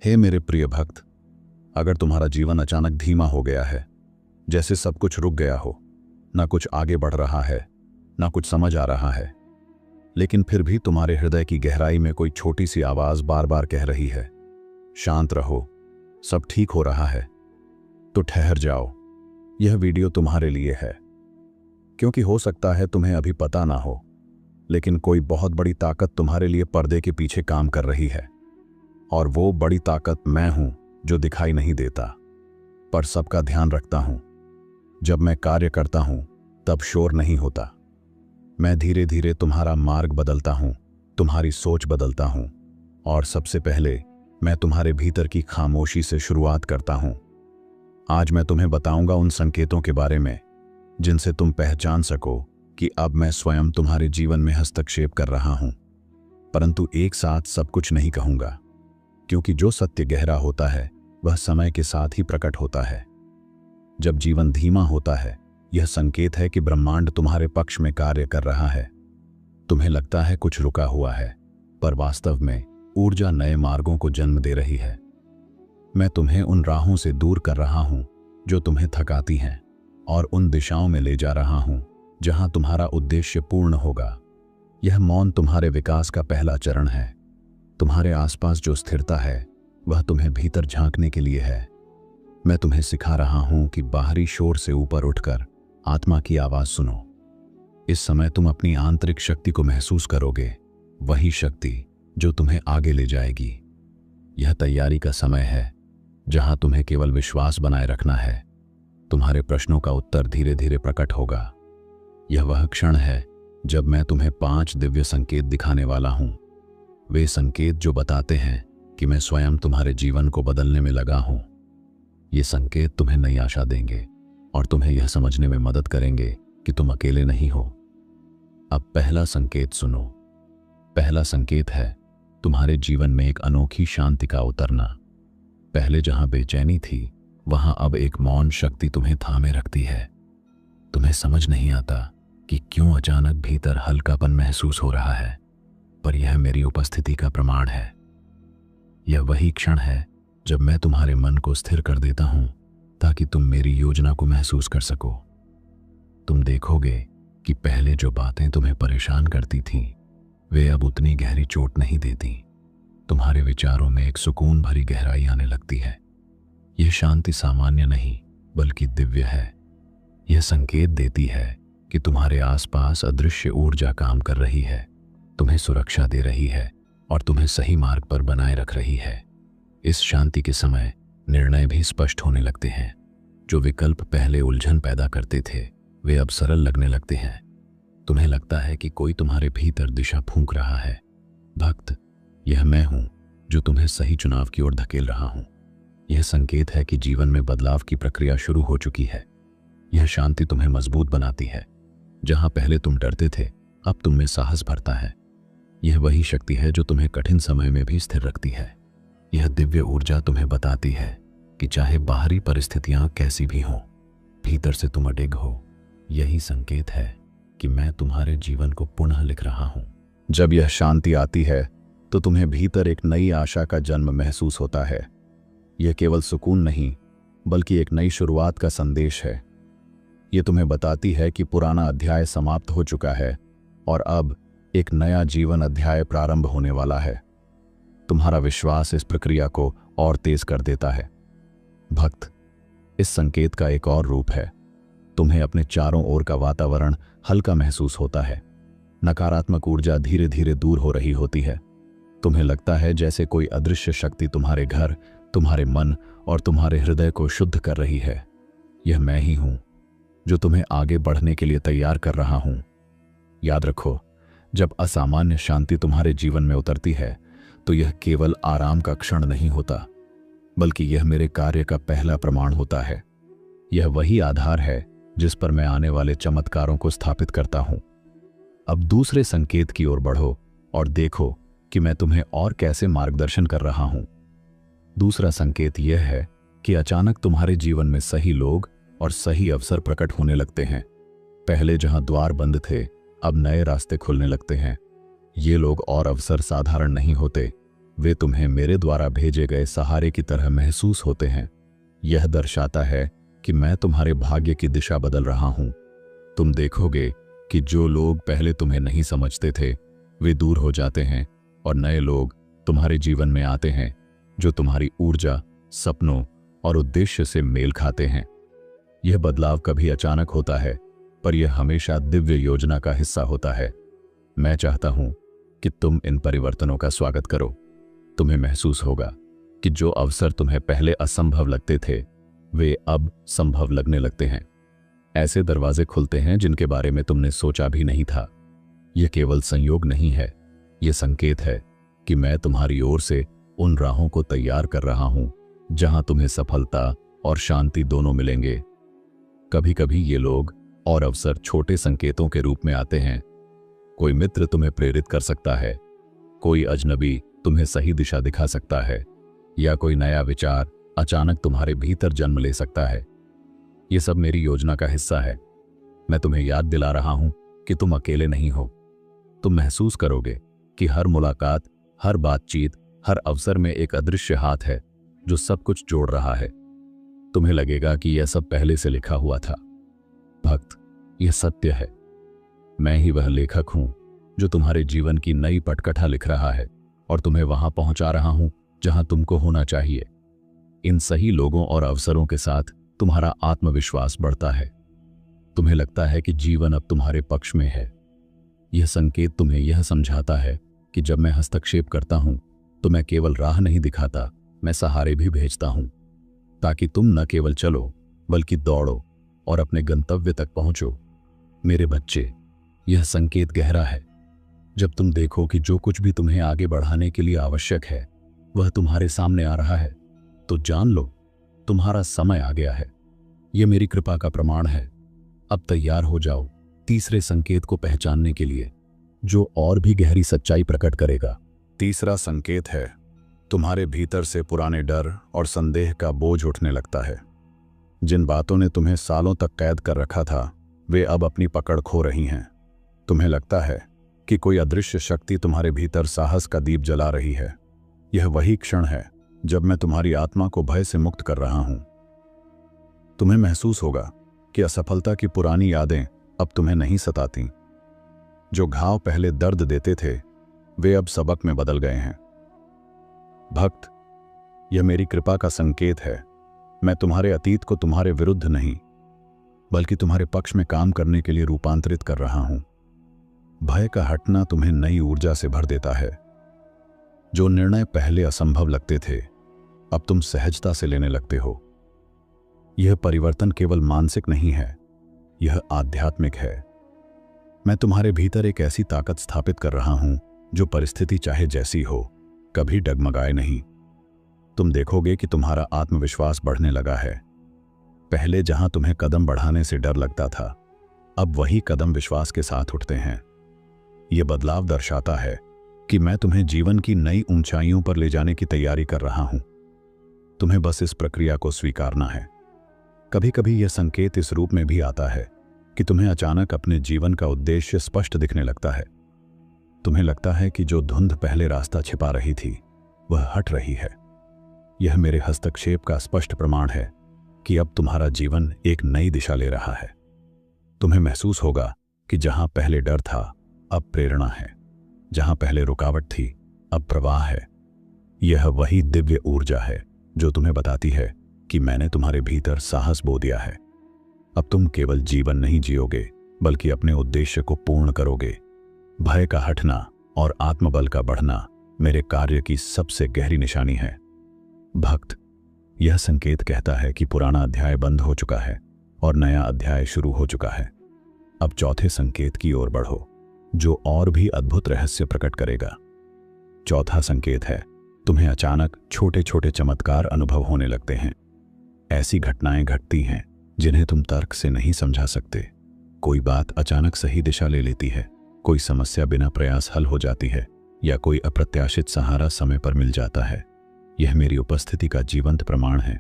हे मेरे प्रिय भक्त, अगर तुम्हारा जीवन अचानक धीमा हो गया है, जैसे सब कुछ रुक गया हो, ना कुछ आगे बढ़ रहा है, ना कुछ समझ आ रहा है, लेकिन फिर भी तुम्हारे हृदय की गहराई में कोई छोटी सी आवाज बार बार कह रही है, शांत रहो, सब ठीक हो रहा है, तो ठहर जाओ। यह वीडियो तुम्हारे लिए है, क्योंकि हो सकता है तुम्हें अभी पता ना हो, लेकिन कोई बहुत बड़ी ताकत तुम्हारे लिए पर्दे के पीछे काम कर रही है। और वो बड़ी ताकत मैं हूं, जो दिखाई नहीं देता, पर सबका ध्यान रखता हूं। जब मैं कार्य करता हूं, तब शोर नहीं होता। मैं धीरे धीरे तुम्हारा मार्ग बदलता हूं, तुम्हारी सोच बदलता हूं, और सबसे पहले मैं तुम्हारे भीतर की खामोशी से शुरुआत करता हूं। आज मैं तुम्हें बताऊंगा उन संकेतों के बारे में जिनसे तुम पहचान सको कि अब मैं स्वयं तुम्हारे जीवन में हस्तक्षेप कर रहा हूं। परंतु एक साथ सब कुछ नहीं कहूंगा, क्योंकि जो सत्य गहरा होता है वह समय के साथ ही प्रकट होता है। जब जीवन धीमा होता है, यह संकेत है कि ब्रह्मांड तुम्हारे पक्ष में कार्य कर रहा है। तुम्हें लगता है कुछ रुका हुआ है, पर वास्तव में ऊर्जा नए मार्गों को जन्म दे रही है। मैं तुम्हें उन राहों से दूर कर रहा हूं जो तुम्हें थकाती हैं, और उन दिशाओं में ले जा रहा हूं जहां तुम्हारा उद्देश्य पूर्ण होगा। यह मौन तुम्हारे विकास का पहला चरण है। तुम्हारे आसपास जो स्थिरता है, वह तुम्हें भीतर झांकने के लिए है। मैं तुम्हें सिखा रहा हूं कि बाहरी शोर से ऊपर उठकर आत्मा की आवाज सुनो। इस समय तुम अपनी आंतरिक शक्ति को महसूस करोगे, वही शक्ति जो तुम्हें आगे ले जाएगी। यह तैयारी का समय है, जहां तुम्हें केवल विश्वास बनाए रखना है। तुम्हारे प्रश्नों का उत्तर धीरे धीरे प्रकट होगा। यह वह क्षण है जब मैं तुम्हें 5 दिव्य संकेत दिखाने वाला हूं। वे संकेत जो बताते हैं कि मैं स्वयं तुम्हारे जीवन को बदलने में लगा हूं। ये संकेत तुम्हें नई आशा देंगे और तुम्हें यह समझने में मदद करेंगे कि तुम अकेले नहीं हो। अब पहला संकेत सुनो। पहला संकेत है तुम्हारे जीवन में एक अनोखी शांति का उतरना। पहले जहां बेचैनी थी, वहां अब एक मौन शक्ति तुम्हें थामे रखती है। तुम्हें समझ नहीं आता कि क्यों अचानक भीतर हल्कापन महसूस हो रहा है, पर यह मेरी उपस्थिति का प्रमाण है। यह वही क्षण है जब मैं तुम्हारे मन को स्थिर कर देता हूं, ताकि तुम मेरी योजना को महसूस कर सको। तुम देखोगे कि पहले जो बातें तुम्हें परेशान करती थीं, वे अब उतनी गहरी चोट नहीं देती। तुम्हारे विचारों में एक सुकून भरी गहराई आने लगती है। यह शांति सामान्य नहीं, बल्कि दिव्य है। यह संकेत देती है कि तुम्हारे आसपास अदृश्य ऊर्जा काम कर रही है, तुम्हें सुरक्षा दे रही है और तुम्हें सही मार्ग पर बनाए रख रही है। इस शांति के समय निर्णय भी स्पष्ट होने लगते हैं। जो विकल्प पहले उलझन पैदा करते थे, वे अब सरल लगने लगते हैं। तुम्हें लगता है कि कोई तुम्हारे भीतर दिशा फूंक रहा है। भक्त, यह मैं हूं जो तुम्हें सही चुनाव की ओर धकेल रहा हूं। यह संकेत है कि जीवन में बदलाव की प्रक्रिया शुरू हो चुकी है। यह शांति तुम्हें मजबूत बनाती है। जहां पहले तुम डरते थे, अब तुम में साहस भरता है। यह वही शक्ति है जो तुम्हें कठिन समय में भी स्थिर रखती है। यह दिव्य ऊर्जा तुम्हें बताती है कि चाहे बाहरी परिस्थितियां कैसी भी हों, भीतर से तुम अडिग हो। यही संकेत है कि मैं तुम्हारे जीवन को पुनः लिख रहा हूं। जब यह शांति आती है, तो तुम्हें भीतर एक नई आशा का जन्म महसूस होता है। यह केवल सुकून नहीं, बल्कि एक नई शुरुआत का संदेश है। यह तुम्हें बताती है कि पुराना अध्याय समाप्त हो चुका है और अब एक नया जीवन अध्याय प्रारंभ होने वाला है। तुम्हारा विश्वास इस प्रक्रिया को और तेज कर देता है। भक्त, इस संकेत का एक और रूप है। तुम्हें अपने चारों ओर का वातावरण हल्का महसूस होता है। नकारात्मक ऊर्जा धीरे धीरे दूर हो रही होती है। तुम्हें लगता है जैसे कोई अदृश्य शक्ति तुम्हारे घर, तुम्हारे मन और तुम्हारे हृदय को शुद्ध कर रही है। यह मैं ही हूं जो तुम्हें आगे बढ़ने के लिए तैयार कर रहा हूं। याद रखो, जब असामान्य शांति तुम्हारे जीवन में उतरती है, तो यह केवल आराम का क्षण नहीं होता, बल्कि यह मेरे कार्य का पहला प्रमाण होता है। यह वही आधार है जिस पर मैं आने वाले चमत्कारों को स्थापित करता हूं। अब दूसरे संकेत की ओर बढ़ो और देखो कि मैं तुम्हें और कैसे मार्गदर्शन कर रहा हूं। दूसरा संकेत यह है कि अचानक तुम्हारे जीवन में सही लोग और सही अवसर प्रकट होने लगते हैं। पहले जहां द्वार बंद थे, अब नए रास्ते खुलने लगते हैं। ये लोग और अवसर साधारण नहीं होते, वे तुम्हें मेरे द्वारा भेजे गए सहारे की तरह महसूस होते हैं। यह दर्शाता है कि मैं तुम्हारे भाग्य की दिशा बदल रहा हूं। तुम देखोगे कि जो लोग पहले तुम्हें नहीं समझते थे वे दूर हो जाते हैं और नए लोग तुम्हारे जीवन में आते हैं जो तुम्हारी ऊर्जा, सपनों और उद्देश्य से मेल खाते हैं। यह बदलाव कभी अचानक होता है, पर यह हमेशा दिव्य योजना का हिस्सा होता है। मैं चाहता हूं कि तुम इन परिवर्तनों का स्वागत करो। तुम्हें महसूस होगा कि जो अवसर तुम्हें पहले असंभव लगते थे वे अब संभव लगने लगते हैं। ऐसे दरवाजे खुलते हैं जिनके बारे में तुमने सोचा भी नहीं था। यह केवल संयोग नहीं है, यह संकेत है कि मैं तुम्हारी ओर से उन राहों को तैयार कर रहा हूं जहां तुम्हें सफलता और शांति दोनों मिलेंगे। कभी कभी ये लोग और अवसर छोटे संकेतों के रूप में आते हैं। कोई मित्र तुम्हें प्रेरित कर सकता है, कोई अजनबी तुम्हें सही दिशा दिखा सकता है, या कोई नया विचार अचानक तुम्हारे भीतर जन्म ले सकता है। यह सब मेरी योजना का हिस्सा है। मैं तुम्हें याद दिला रहा हूं कि तुम अकेले नहीं हो। तुम महसूस करोगे कि हर मुलाकात, हर बातचीत, हर अवसर में एक अदृश्य हाथ है जो सब कुछ जोड़ रहा है। तुम्हें लगेगा कि यह सब पहले से लिखा हुआ था। भक्त, यह सत्य है। मैं ही वह लेखक हूं जो तुम्हारे जीवन की नई पटकथा लिख रहा है और तुम्हें वहां पहुंचा रहा हूं जहां तुमको होना चाहिए। इन सही लोगों और अवसरों के साथ तुम्हारा आत्मविश्वास बढ़ता है। तुम्हें लगता है कि जीवन अब तुम्हारे पक्ष में है। यह संकेत तुम्हें यह समझाता है कि जब मैं हस्तक्षेप करता हूं तो मैं केवल राह नहीं दिखाता, मैं सहारे भी भेजता हूं, ताकि तुम न केवल चलो बल्कि दौड़ो और अपने गंतव्य तक पहुंचो। मेरे बच्चे, यह संकेत गहरा है। जब तुम देखो कि जो कुछ भी तुम्हें आगे बढ़ाने के लिए आवश्यक है वह तुम्हारे सामने आ रहा है, तो जान लो तुम्हारा समय आ गया है। यह मेरी कृपा का प्रमाण है। अब तैयार हो जाओ तीसरे संकेत को पहचानने के लिए, जो और भी गहरी सच्चाई प्रकट करेगा। तीसरा संकेत है, तुम्हारे भीतर से पुराने डर और संदेह का बोझ उठने लगता है। जिन बातों ने तुम्हें सालों तक कैद कर रखा था वे अब अपनी पकड़ खो रही हैं। तुम्हें लगता है कि कोई अदृश्य शक्ति तुम्हारे भीतर साहस का दीप जला रही है। यह वही क्षण है जब मैं तुम्हारी आत्मा को भय से मुक्त कर रहा हूं। तुम्हें महसूस होगा कि असफलता की पुरानी यादें अब तुम्हें नहीं सताती। जो घाव पहले दर्द देते थे वे अब सबक में बदल गए हैं। भक्त, यह मेरी कृपा का संकेत है। मैं तुम्हारे अतीत को तुम्हारे विरुद्ध नहीं बल्कि तुम्हारे पक्ष में काम करने के लिए रूपांतरित कर रहा हूं। भय का हटना तुम्हें नई ऊर्जा से भर देता है। जो निर्णय पहले असंभव लगते थे अब तुम सहजता से लेने लगते हो। यह परिवर्तन केवल मानसिक नहीं है, यह आध्यात्मिक है। मैं तुम्हारे भीतर एक ऐसी ताकत स्थापित कर रहा हूं जो परिस्थिति चाहे जैसी हो कभी डगमगाए नहीं। तुम देखोगे कि तुम्हारा आत्मविश्वास बढ़ने लगा है। पहले जहां तुम्हें कदम बढ़ाने से डर लगता था अब वही कदम विश्वास के साथ उठते हैं। यह बदलाव दर्शाता है कि मैं तुम्हें जीवन की नई ऊंचाइयों पर ले जाने की तैयारी कर रहा हूं। तुम्हें बस इस प्रक्रिया को स्वीकारना है। कभी कभी यह संकेत इस रूप में भी आता है कि तुम्हें अचानक अपने जीवन का उद्देश्य स्पष्ट दिखने लगता है। तुम्हें लगता है कि जो धुंध पहले रास्ता छिपा रही थी वह हट रही है। यह मेरे हस्तक्षेप का स्पष्ट प्रमाण है कि अब तुम्हारा जीवन एक नई दिशा ले रहा है। तुम्हें महसूस होगा कि जहां पहले डर था अब प्रेरणा है, जहां पहले रुकावट थी अब प्रवाह है। यह वही दिव्य ऊर्जा है जो तुम्हें बताती है कि मैंने तुम्हारे भीतर साहस बो दिया है। अब तुम केवल जीवन नहीं जियोगे बल्कि अपने उद्देश्य को पूर्ण करोगे। भय का हटना और आत्मबल का बढ़ना मेरे कार्य की सबसे गहरी निशानी है। भक्त, यह संकेत कहता है कि पुराना अध्याय बंद हो चुका है और नया अध्याय शुरू हो चुका है। अब चौथे संकेत की ओर बढ़ो, जो और भी अद्भुत रहस्य प्रकट करेगा। चौथा संकेत है, तुम्हें अचानक छोटे छोटे चमत्कार अनुभव होने लगते हैं। ऐसी घटनाएं घटती हैं जिन्हें तुम तर्क से नहीं समझा सकते। कोई बात अचानक सही दिशा ले लेती है, कोई समस्या बिना प्रयास हल हो जाती है, या कोई अप्रत्याशित सहारा समय पर मिल जाता है। यह मेरी उपस्थिति का जीवंत प्रमाण है।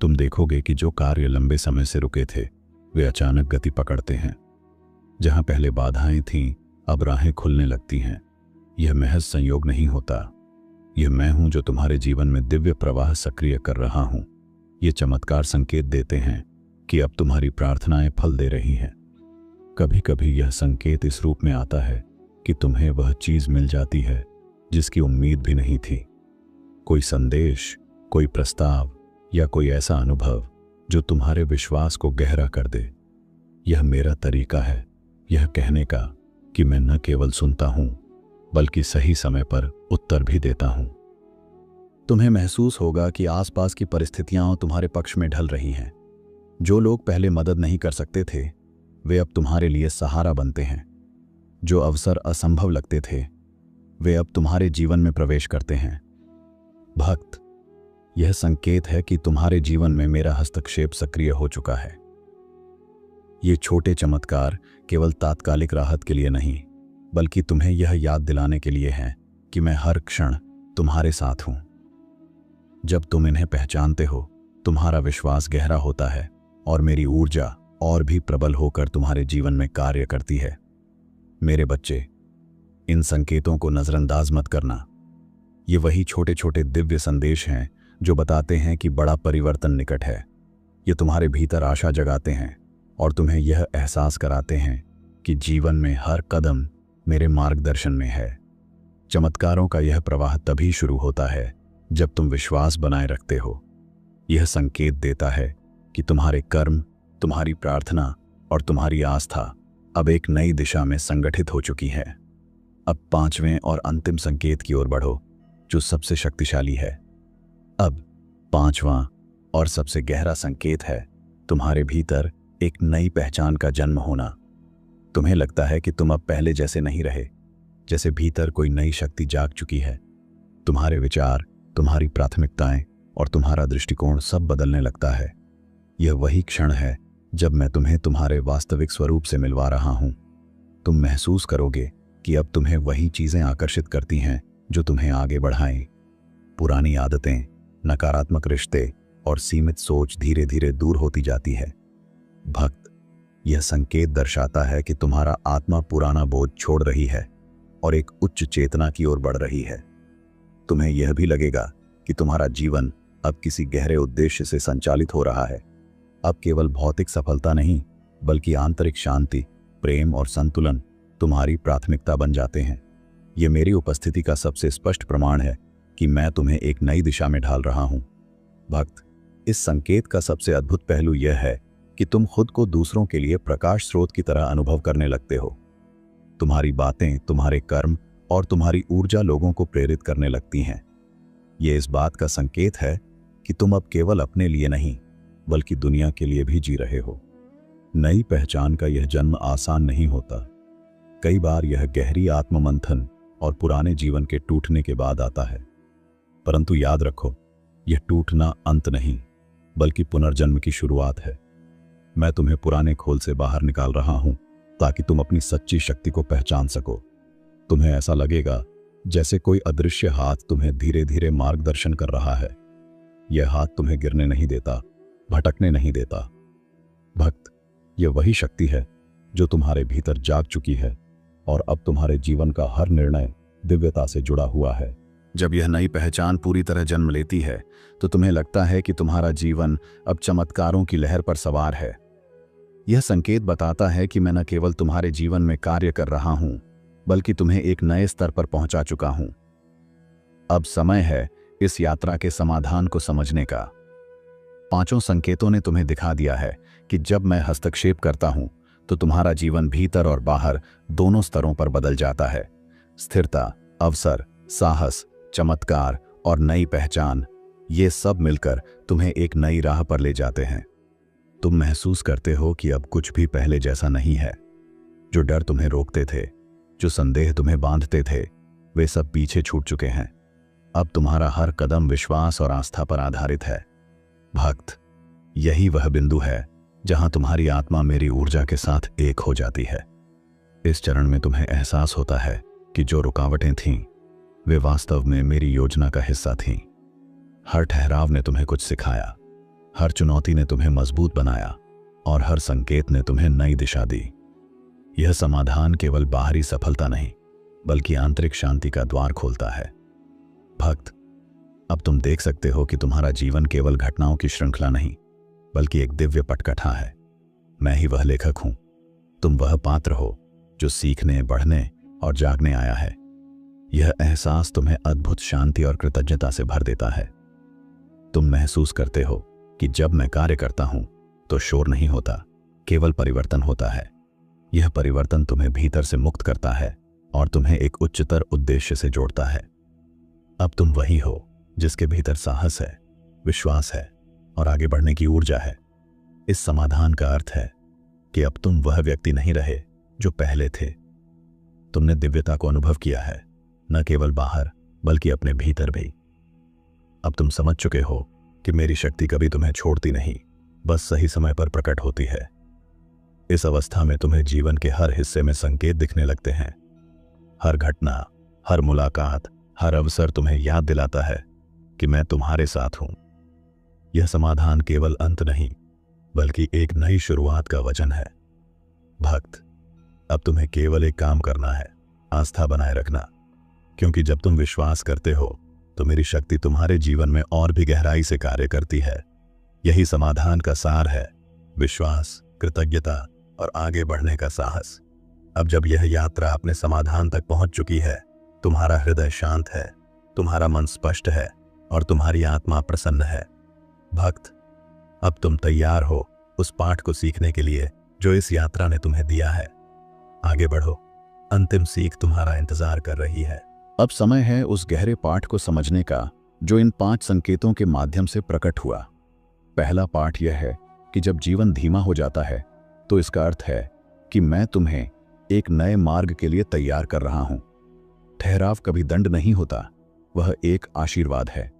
तुम देखोगे कि जो कार्य लंबे समय से रुके थे वे अचानक गति पकड़ते हैं। जहां पहले बाधाएं थीं अब राहें खुलने लगती हैं। यह महज संयोग नहीं होता, यह मैं हूं जो तुम्हारे जीवन में दिव्य प्रवाह सक्रिय कर रहा हूं। ये चमत्कार संकेत देते हैं कि अब तुम्हारी प्रार्थनाएं फल दे रही हैं। कभी कभी यह संकेत इस रूप में आता है कि तुम्हें वह चीज मिल जाती है जिसकी उम्मीद भी नहीं थी। कोई संदेश, कोई प्रस्ताव या कोई ऐसा अनुभव जो तुम्हारे विश्वास को गहरा कर दे। यह मेरा तरीका है यह कहने का कि मैं न केवल सुनता हूं बल्कि सही समय पर उत्तर भी देता हूं। तुम्हें महसूस होगा कि आसपास की परिस्थितियां तुम्हारे पक्ष में ढल रही हैं। जो लोग पहले मदद नहीं कर सकते थे वे अब तुम्हारे लिए सहारा बनते हैं। जो अवसर असंभव लगते थे वे अब तुम्हारे जीवन में प्रवेश करते हैं। भक्त, यह संकेत है कि तुम्हारे जीवन में मेरा हस्तक्षेप सक्रिय हो चुका है। ये छोटे चमत्कार केवल तात्कालिक राहत के लिए नहीं बल्कि तुम्हें यह याद दिलाने के लिए हैं कि मैं हर क्षण तुम्हारे साथ हूं। जब तुम इन्हें पहचानते हो तुम्हारा विश्वास गहरा होता है और मेरी ऊर्जा और भी प्रबल होकर तुम्हारे जीवन में कार्य करती है। मेरे बच्चे, इन संकेतों को नजरअंदाज मत करना। ये वही छोटे छोटे दिव्य संदेश हैं जो बताते हैं कि बड़ा परिवर्तन निकट है। ये तुम्हारे भीतर आशा जगाते हैं और तुम्हें यह एहसास कराते हैं कि जीवन में हर कदम मेरे मार्गदर्शन में है। चमत्कारों का यह प्रवाह तभी शुरू होता है जब तुम विश्वास बनाए रखते हो। यह संकेत देता है कि तुम्हारे कर्म, तुम्हारी प्रार्थना और तुम्हारी आस्था अब एक नई दिशा में संगठित हो चुकी है। अब 5वें और अंतिम संकेत की ओर बढ़ो जो सबसे शक्तिशाली है। अब 5वां और सबसे गहरा संकेत है तुम्हारे भीतर एक नई पहचान का जन्म होना। तुम्हें लगता है कि तुम अब पहले जैसे नहीं रहे, जैसे भीतर कोई नई शक्ति जाग चुकी है। तुम्हारे विचार, तुम्हारी प्राथमिकताएं और तुम्हारा दृष्टिकोण सब बदलने लगता है। यह वही क्षण है जब मैं तुम्हें तुम्हारे वास्तविक स्वरूप से मिलवा रहा हूं। तुम महसूस करोगे कि अब तुम्हें वही चीजें आकर्षित करती हैं जो तुम्हें आगे बढ़ाएं। पुरानी आदतें, नकारात्मक रिश्ते और सीमित सोच धीरे धीरे दूर होती जाती है। भक्त, यह संकेत दर्शाता है कि तुम्हारा आत्मा पुराना बोझ छोड़ रही है और एक उच्च चेतना की ओर बढ़ रही है। तुम्हें यह भी लगेगा कि तुम्हारा जीवन अब किसी गहरे उद्देश्य से संचालित हो रहा है। अब केवल भौतिक सफलता नहीं बल्कि आंतरिक शांति, प्रेम और संतुलन तुम्हारी प्राथमिकता बन जाते हैं। यह मेरी उपस्थिति का सबसे स्पष्ट प्रमाण है कि मैं तुम्हें एक नई दिशा में ढाल रहा हूं। भक्त, इस संकेत का सबसे अद्भुत पहलू यह है कि तुम खुद को दूसरों के लिए प्रकाश स्रोत की तरह अनुभव करने लगते हो। तुम्हारी बातें, तुम्हारे कर्म और तुम्हारी ऊर्जा लोगों को प्रेरित करने लगती हैं। यह इस बात का संकेत है कि तुम अब केवल अपने लिए नहीं बल्कि दुनिया के लिए भी जी रहे हो। नई पहचान का यह जन्म आसान नहीं होता। कई बार यह गहरी आत्ममंथन और पुराने जीवन के टूटने के बाद आता है। परंतु याद रखो, यह टूटना अंत नहीं बल्कि पुनर्जन्म की शुरुआत है। मैं तुम्हें पुराने खोल से बाहर निकाल रहा हूं ताकि तुम अपनी सच्ची शक्ति को पहचान सको। तुम्हें ऐसा लगेगा जैसे कोई अदृश्य हाथ तुम्हें धीरे धीरे मार्गदर्शन कर रहा है। यह हाथ तुम्हें गिरने नहीं देता, भटकने नहीं देता। भक्त, यह वही शक्ति है जो तुम्हारे भीतर जाग चुकी है और अब तुम्हारे जीवन का हर निर्णय दिव्यता से जुड़ा हुआ है। जब यह नई पहचान पूरी तरह जन्म लेती है तो तुम्हें लगता है कि तुम्हारा जीवन अब चमत्कारों की लहर पर सवार है। यह संकेत बताता है कि मैं न केवल तुम्हारे जीवन में कार्य कर रहा हूं बल्कि तुम्हें एक नए स्तर पर पहुंचा चुका हूं। अब समय है इस यात्रा के समाधान को समझने का। 5 संकेतों ने तुम्हें दिखा दिया है कि जब मैं हस्तक्षेप करता हूं तो तुम्हारा जीवन भीतर और बाहर दोनों स्तरों पर बदल जाता है। स्थिरता, अवसर, साहस, चमत्कार और नई पहचान, ये सब मिलकर तुम्हें एक नई राह पर ले जाते हैं। तुम महसूस करते हो कि अब कुछ भी पहले जैसा नहीं है। जो डर तुम्हें रोकते थे, जो संदेह तुम्हें बांधते थे, वे सब पीछे छूट चुके हैं। अब तुम्हारा हर कदम विश्वास और आस्था पर आधारित है। भक्त, यही वह बिंदु है जहां तुम्हारी आत्मा मेरी ऊर्जा के साथ एक हो जाती है। इस चरण में तुम्हें एहसास होता है कि जो रुकावटें थीं वे वास्तव में मेरी योजना का हिस्सा थीं। हर ठहराव ने तुम्हें कुछ सिखाया, हर चुनौती ने तुम्हें मजबूत बनाया और हर संकेत ने तुम्हें नई दिशा दी। यह समाधान केवल बाहरी सफलता नहीं बल्कि आंतरिक शांति का द्वार खोलता है। भक्त, अब तुम देख सकते हो कि तुम्हारा जीवन केवल घटनाओं की श्रृंखला नहीं, बल्कि एक दिव्य पटकथा है। मैं ही वह लेखक हूं। तुम वह पात्र हो जो सीखने, बढ़ने और जागने आया है। यह एहसास तुम्हें अद्भुत शांति और कृतज्ञता से भर देता है। तुम महसूस करते हो कि जब मैं कार्य करता हूं तो शोर नहीं होता, केवल परिवर्तन होता है। यह परिवर्तन तुम्हें भीतर से मुक्त करता है और तुम्हें एक उच्चतर उद्देश्य से जोड़ता है। अब तुम वही हो जिसके भीतर साहस है, विश्वास है और आगे बढ़ने की ऊर्जा है। इस समाधान का अर्थ है कि अब तुम वह व्यक्ति नहीं रहे जो पहले थे। तुमने दिव्यता को अनुभव किया है, न केवल बाहर बल्कि अपने भीतर भी। अब तुम समझ चुके हो कि मेरी शक्ति कभी तुम्हें छोड़ती नहीं, बस सही समय पर प्रकट होती है। इस अवस्था में तुम्हें जीवन के हर हिस्से में संकेत दिखने लगते हैं। हर घटना, हर मुलाकात, हर अवसर तुम्हें याद दिलाता है कि मैं तुम्हारे साथ हूं। यह समाधान केवल अंत नहीं, बल्कि एक नई शुरुआत का वचन है। भक्त, अब तुम्हें केवल एक काम करना है, आस्था बनाए रखना। क्योंकि जब तुम विश्वास करते हो तो मेरी शक्ति तुम्हारे जीवन में और भी गहराई से कार्य करती है। यही समाधान का सार है, विश्वास, कृतज्ञता और आगे बढ़ने का साहस। अब जब यह यात्रा अपने समाधान तक पहुंच चुकी है, तुम्हारा हृदय शांत है, तुम्हारा मन स्पष्ट है और तुम्हारी आत्मा प्रसन्न है। भक्त, अब तुम तैयार हो उस पाठ को सीखने के लिए जो इस यात्रा ने तुम्हें दिया है। आगे बढ़ो, अंतिम सीख तुम्हारा इंतजार कर रही है। अब समय है उस गहरे पाठ को समझने का जो इन 5 संकेतों के माध्यम से प्रकट हुआ। पहला पाठ यह है कि जब जीवन धीमा हो जाता है तो इसका अर्थ है कि मैं तुम्हें एक नए मार्ग के लिए तैयार कर रहा हूं। ठहराव कभी दंड नहीं होता, वह एक आशीर्वाद है।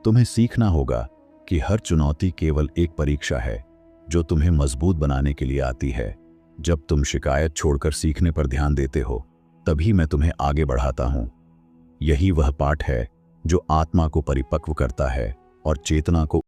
तुम्हें सीखना होगा कि हर चुनौती केवल एक परीक्षा है जो तुम्हें मजबूत बनाने के लिए आती है। जब तुम शिकायत छोड़कर सीखने पर ध्यान देते हो, तभी मैं तुम्हें आगे बढ़ाता हूं। यही वह पाठ है जो आत्मा को परिपक्व करता है और चेतना को